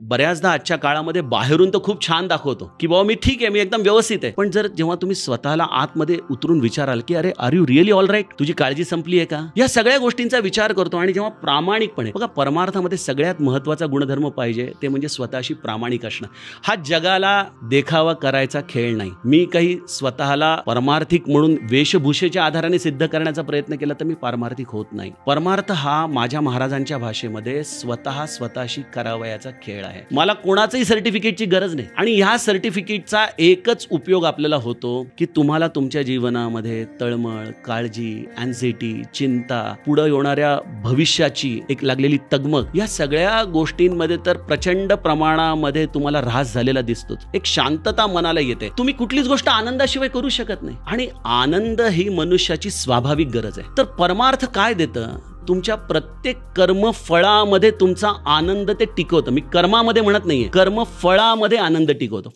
बऱ्याचदा आजच्या काळामध्ये बाहेरून तर खूप छान दाखवतो की बाबा मी ठीक आहे, मी एकदम व्यवस्थित आहे, पण जर जेव्हा तुम्ही स्वतःला आतमध्ये उतरून विचाराल की अरे are you really all right, तुझी काळजी संपली आहे का, या सगळ्या गोष्टींचा विचार करतो आणि जेव्हा प्रामाणिकपणे, बघा परमार्थामध्ये सगळ्यात महत्त्वाचा गुणधर्म पाहिजे ते म्हणजे स्वतःशी प्रामाणिक असणं. हा जगाला देखावा करायचा खेळ नाही. मी काही स्वतःला परमार्थिक म्हणून वेशभूषेच्या आधाराने सिद्ध करण्याचा प्रयत्न केला तर मी पारमार्थिक होत नाही. परमार्थ हा माझ्या महाराजांच्या भाषेमध्ये स्वतःशी करावयाचा खेळ आहे. मला कोणाचंही सर्टिफिकेटची गरज नाही आणि ह्या सर्टिफिकेटचा एकच उपयोग आपल्याला होतो की तुम्हाला तुमच्या जीवनामध्ये तळमळ, काळजी, अँझायटी, चिंता, पुढे येणाऱ्या भविष्याची एक लागलेली तगमग, या सगळ्या गोष्टींमध्ये तर प्रचंड प्रमाणामध्ये तुम्हाला ऱ्हास झालेला दिसतोच. एक शांतता मनाला येते. तुम्ही कुठलीच गोष्ट आनंदाशिवाय करू शकत नाही आणि आनंद ही मनुष्याची स्वाभाविक गरज आहे. तर परमार्थ काय देतं? तुमच्या प्रत्येक कर्मफळामध्ये तुमचा आनंद ते टिकवतं. मी कर्मामध्ये म्हणत नाहीये, कर्मफळामध्ये आनंद टिकवतो.